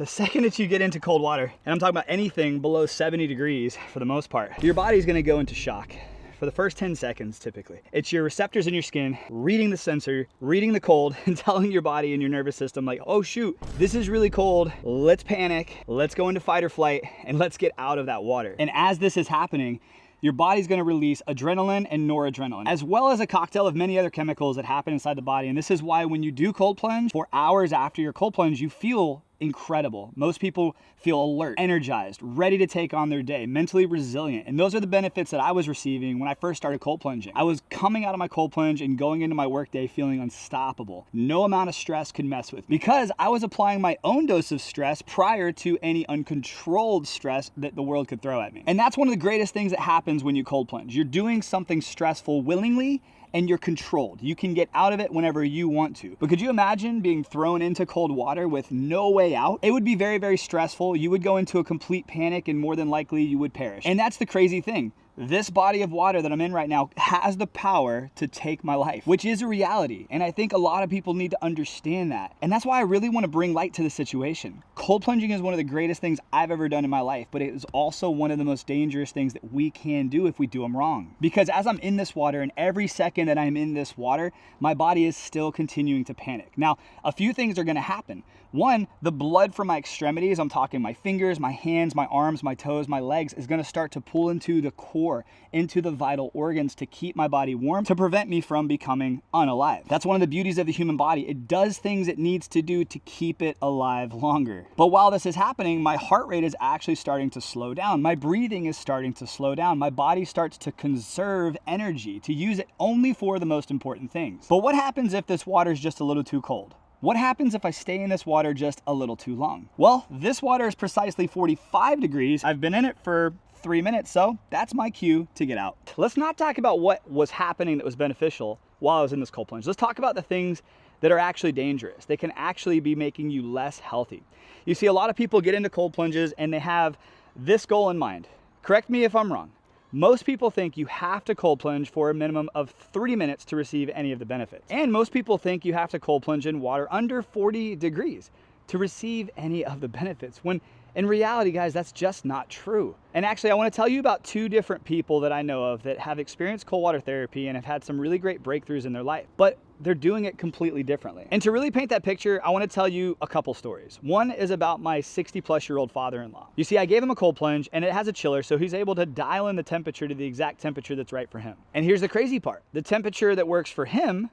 the second that you get into cold water, and I'm talking about anything below 70 degrees for the most part, your body's gonna go into shock. For the first 10 seconds, typically. It's your receptors in your skin reading the sensor, reading the cold, and telling your body and your nervous system like, oh shoot, this is really cold, let's panic, let's go into fight or flight, and let's get out of that water. And as this is happening, your body's gonna release adrenaline and noradrenaline, as well as a cocktail of many other chemicals that happen inside the body. And this is why when you do cold plunge, for hours after your cold plunge, you feel incredible. Most people feel alert, energized, ready to take on their day, mentally resilient. And those are the benefits that I was receiving when I first started cold plunging. I was coming out of my cold plunge and going into my workday feeling unstoppable. No amount of stress could mess with me because I was applying my own dose of stress prior to any uncontrolled stress that the world could throw at me. And that's one of the greatest things that happens when you cold plunge. You're doing something stressful willingly, and you're controlled. You can get out of it whenever you want to. But could you imagine being thrown into cold water with no way out? It would be very, very stressful. You would go into a complete panic and more than likely you would perish. And that's the crazy thing. This body of water that I'm in right now has the power to take my life, which is a reality. And I think a lot of people need to understand that. And that's why I really want to bring light to the situation. Cold plunging is one of the greatest things I've ever done in my life, but it is also one of the most dangerous things that we can do if we do them wrong. Because as I'm in this water, and every second that I'm in this water, my body is still continuing to panic. Now, a few things are going to happen. One, the blood from my extremities, I'm talking my fingers, my hands, my arms, my toes, my legs, is going to start to pull into the core, into the vital organs to keep my body warm, to prevent me from becoming unalive. That's one of the beauties of the human body. It does things it needs to do to keep it alive longer. But while this is happening, my heart rate is actually starting to slow down. My breathing is starting to slow down. My body starts to conserve energy, to use it only for the most important things. But what happens if this water is just a little too cold? What happens if I stay in this water just a little too long? Well, this water is precisely 45 degrees. I've been in it for 3 minutes, so that's my cue to get out. Let's not talk about what was happening that was beneficial while I was in this cold plunge. Let's talk about the things that are actually dangerous. They can actually be making you less healthy. You see, a lot of people get into cold plunges and they have this goal in mind. Correct me if I'm wrong. Most people think you have to cold plunge for a minimum of 3 minutes to receive any of the benefits. And most people think you have to cold plunge in water under 40 degrees to receive any of the benefits, when in reality, guys, that's just not true. And actually, I want to tell you about 2 different people that I know of that have experienced cold water therapy and have had some really great breakthroughs in their life, but they're doing it completely differently. And to really paint that picture, I want to tell you a couple stories. One is about my 60-plus-year-old father-in-law. You see, I gave him a cold plunge and it has a chiller, so he's able to dial in the temperature to the exact temperature that's right for him. And here's the crazy part. The temperature that works for him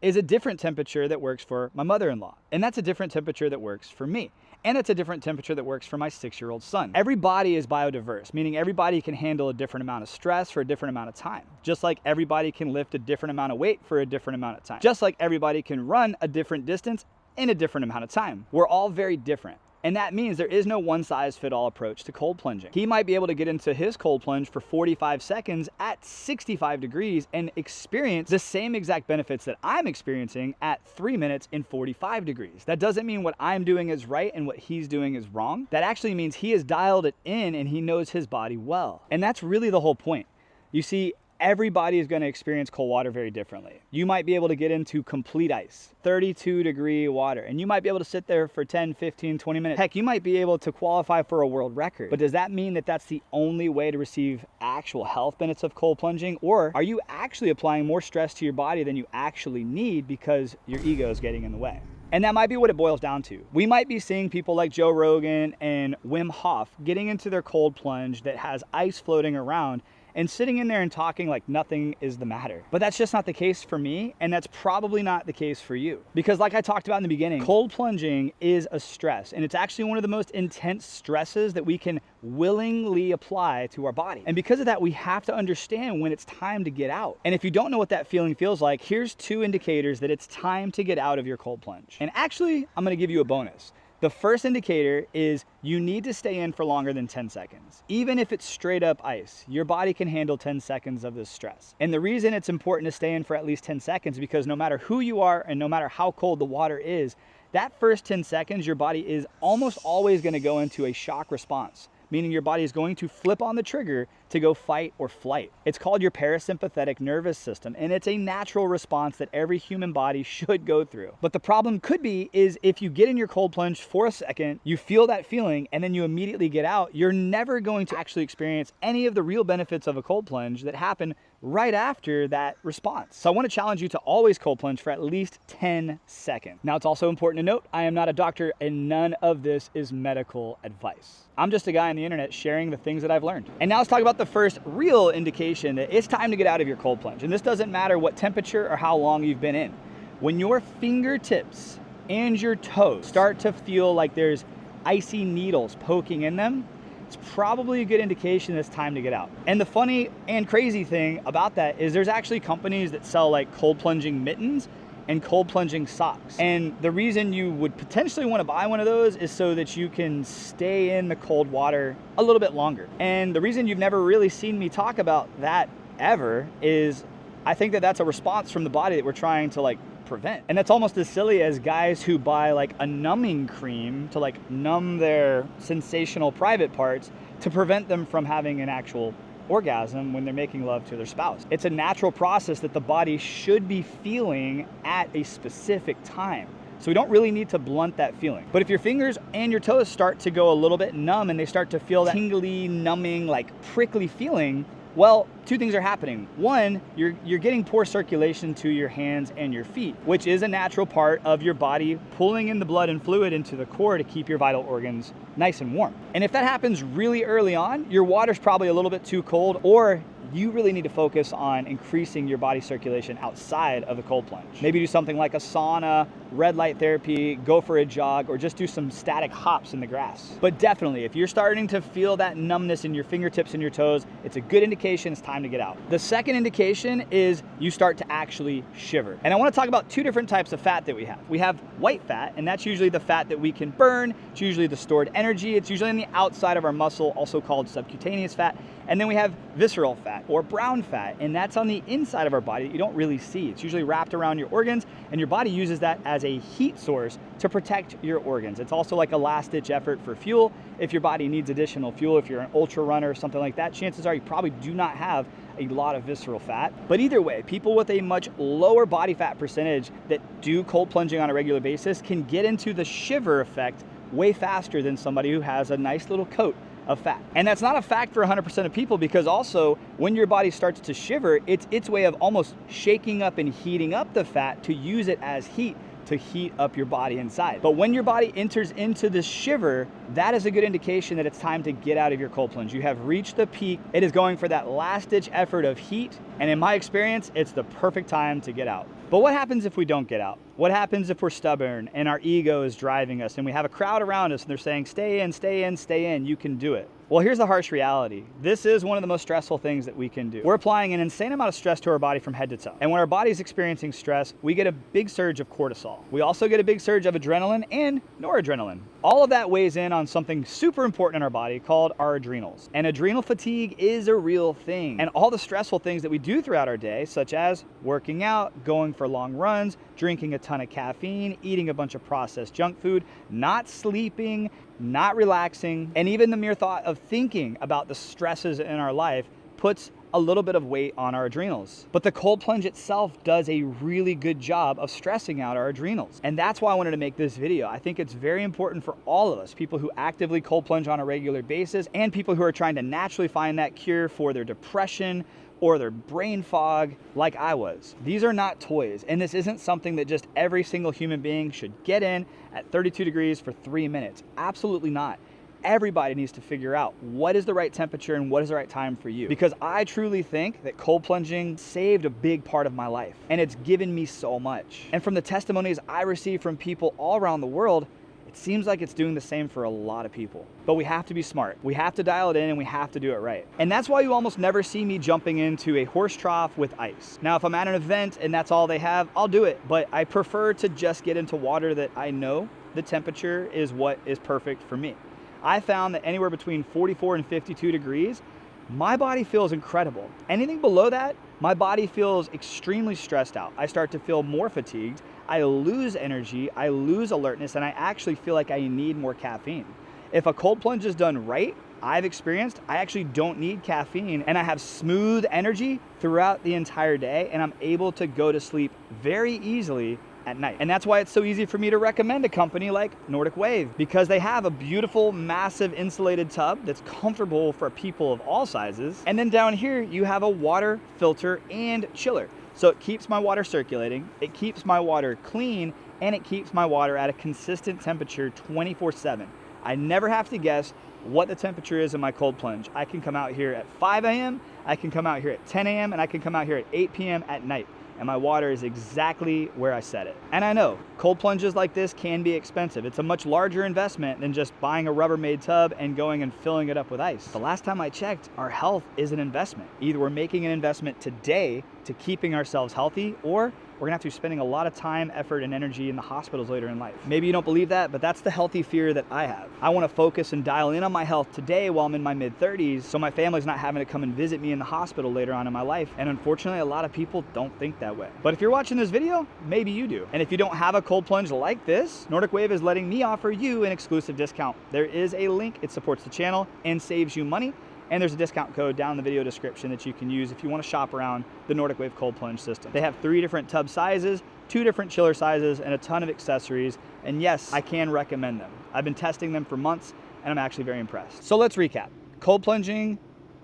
is a different temperature that works for my mother-in-law. And that's a different temperature that works for me. And it's a different temperature that works for my 6-year-old son. Every body is biodiverse, meaning everybody can handle a different amount of stress for a different amount of time. Just like everybody can lift a different amount of weight for a different amount of time. Just like everybody can run a different distance in a different amount of time. We're all very different. And that means there is no one-size-fits-all approach to cold plunging. He might be able to get into his cold plunge for 45 seconds at 65 degrees and experience the same exact benefits that I'm experiencing at 3 minutes and 45 degrees. That doesn't mean what I'm doing is right and what he's doing is wrong. That actually means he has dialed it in and he knows his body well. And that's really the whole point. You see, everybody is going to experience cold water very differently. You might be able to get into complete ice, 32-degree water, and you might be able to sit there for 10, 15, 20 minutes. Heck, you might be able to qualify for a world record. But does that mean that that's the only way to receive actual health benefits of cold plunging? Or are you actually applying more stress to your body than you actually need because your ego is getting in the way? And that might be what it boils down to. We might be seeing people like Joe Rogan and Wim Hof getting into their cold plunge that has ice floating around and sitting in there and talking like nothing is the matter. But that's just not the case for me, and that's probably not the case for you. Because like I talked about in the beginning, cold plunging is a stress, and it's actually one of the most intense stresses that we can willingly apply to our body. And because of that, we have to understand when it's time to get out. And if you don't know what that feeling feels like, here's 2 indicators that it's time to get out of your cold plunge. And actually, I'm gonna give you a bonus. The first indicator is you need to stay in for longer than 10 seconds. Even if it's straight up ice, your body can handle 10 seconds of this stress. And the reason it's important to stay in for at least 10 seconds, because no matter who you are and no matter how cold the water is, that first 10 seconds, your body is almost always gonna go into a shock response. meaning your body is going to flip on the trigger to go fight or flight. It's called your parasympathetic nervous system, and it's a natural response that every human body should go through. But the problem could be is if you get in your cold plunge for a second, you feel that feeling, and then you immediately get out, you're never going to actually experience any of the real benefits of a cold plunge that happen right after that response. So I want to challenge you to always cold plunge for at least 10 seconds. Now, it's also important to note, I am not a doctor and none of this is medical advice. I'm just a guy on the internet sharing the things that I've learned. And now let's talk about the first real indication that it's time to get out of your cold plunge. And this doesn't matter what temperature or how long you've been in. When your fingertips and your toes start to feel like there's icy needles poking in them, it's probably a good indication it's time to get out. And the funny and crazy thing about that is there's actually companies that sell like cold plunging mittens and cold plunging socks. And the reason you would potentially want to buy one of those is so that you can stay in the cold water a little bit longer. And the reason you've never really seen me talk about that ever is I think that that's a response from the body that we're trying to like prevent. And that's almost as silly as guys who buy like a numbing cream to like numb their sensational private parts to prevent them from having an actual orgasm when they're making love to their spouse. It's a natural process that the body should be feeling at a specific time. So we don't really need to blunt that feeling. But if your fingers and your toes start to go a little bit numb and they start to feel that tingly, numbing, like prickly feeling, well, two things are happening. One, you're getting poor circulation to your hands and your feet, which is a natural part of your body pulling in the blood and fluid into the core to keep your vital organs nice and warm. And if that happens really early on, your water's probably a little bit too cold, or you really need to focus on increasing your body circulation outside of the cold plunge. Maybe do something like a sauna, red light therapy, go for a jog, or just do some static hops in the grass. But definitely, if you're starting to feel that numbness in your fingertips and your toes, it's a good indication it's time to get out. The second indication is you start to actually shiver. And I want to talk about two different types of fat that we have. We have white fat, and that's usually the fat that we can burn. It's usually the stored energy. It's usually on the outside of our muscle, also called subcutaneous fat. And then we have visceral fat or brown fat, and that's on the inside of our body that you don't really see. It's usually wrapped around your organs, and your body uses that as a heat source to protect your organs. It's also like a last-ditch effort for fuel. If your body needs additional fuel, if you're an ultra runner or something like that, chances are you probably do not have a lot of visceral fat. But either way, people with a much lower body fat percentage that do cold plunging on a regular basis can get into the shiver effect way faster than somebody who has a nice little coat of fat. And that's not a fact for 100% of people, because also when your body starts to shiver, it's its way of almost shaking up and heating up the fat to use it as heat to heat up your body inside. But when your body enters into this shiver, that is a good indication that it's time to get out of your cold plunge. You have reached the peak. It is going for that last ditch effort of heat. And in my experience, it's the perfect time to get out. But what happens if we don't get out? What happens if we're stubborn and our ego is driving us and we have a crowd around us and they're saying, stay in, stay in, stay in, you can do it? Well, here's the harsh reality. This is one of the most stressful things that we can do. We're applying an insane amount of stress to our body from head to toe. And when our body is experiencing stress, we get a big surge of cortisol. We also get a big surge of adrenaline and noradrenaline. All of that weighs in on something super important in our body called our adrenals. And adrenal fatigue is a real thing. And all the stressful things that we do throughout our day, such as working out, going for long runs, drinking a ton of caffeine, eating a bunch of processed junk food, not sleeping, not relaxing, and even the mere thought of thinking about the stresses in our life puts a little bit of weight on our adrenals. But the cold plunge itself does a really good job of stressing out our adrenals. And that's why I wanted to make this video. I think it's very important for all of us, people who actively cold plunge on a regular basis and people who are trying to naturally find that cure for their depression or their brain fog like I was. These are not toys, and this isn't something that just every single human being should get in at 32 degrees for 3 minutes. Absolutely not. Everybody needs to figure out what is the right temperature and what is the right time for you. Because I truly think that cold plunging saved a big part of my life, and it's given me so much. And from the testimonies I receive from people all around the world, it seems like it's doing the same for a lot of people. But we have to be smart. We have to dial it in and we have to do it right. And that's why you almost never see me jumping into a horse trough with ice. Now, if I'm at an event and that's all they have, I'll do it. But I prefer to just get into water that I know the temperature is what is perfect for me. I found that anywhere between 44 and 52 degrees, my body feels incredible. Anything below that, my body feels extremely stressed out. I start to feel more fatigued. I lose energy, I lose alertness, and I actually feel like I need more caffeine. If a cold plunge is done right, I've experienced, I actually don't need caffeine, and I have smooth energy throughout the entire day, and I'm able to go to sleep very easily at night. And that's why it's so easy for me to recommend a company like Nordic Wave, because they have a beautiful, massive insulated tub that's comfortable for people of all sizes. And then down here, you have a water filter and chiller. So it keeps my water circulating, it keeps my water clean, and it keeps my water at a consistent temperature 24/7. I never have to guess what the temperature is in my cold plunge. I can come out here at 5 a.m., I can come out here at 10 a.m., and I can come out here at 8 p.m. at night. And my water is exactly where I set it. And I know cold plunges like this can be expensive. It's a much larger investment than just buying a Rubbermaid tub and going and filling it up with ice. The last time I checked, our health is an investment. Either we're making an investment today to keeping ourselves healthy, or we're gonna have to be spending a lot of time, effort, and energy in the hospitals later in life. Maybe you don't believe that, but that's the healthy fear that I have. I wanna focus and dial in on my health today while I'm in my mid-30s, so my family's not having to come and visit me in the hospital later on in my life. And unfortunately, a lot of people don't think that way. But if you're watching this video, maybe you do. And if you don't have a cold plunge like this, Nordic Wave is letting me offer you an exclusive discount. There is a link, it supports the channel and saves you money. And there's a discount code down in the video description that you can use if you want to shop around the Nordic Wave cold plunge system. They have 3 different tub sizes, 2 different chiller sizes, and a ton of accessories. And yes, I can recommend them. I've been testing them for months, and I'm actually very impressed. So let's recap. Cold plunging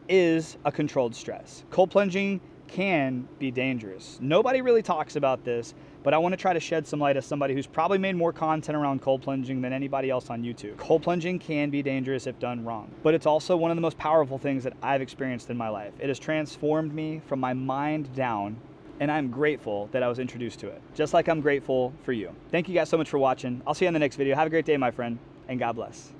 is a controlled stress. Cold plunging can be dangerous. Nobody really talks about this, but I want to try to shed some light as somebody who's probably made more content around cold plunging than anybody else on YouTube. Cold plunging can be dangerous if done wrong, but it's also one of the most powerful things that I've experienced in my life. It has transformed me from my mind down, and I'm grateful that I was introduced to it, just like I'm grateful for you. Thank you guys so much for watching. I'll see you in the next video. Have a great day, my friend, and God bless.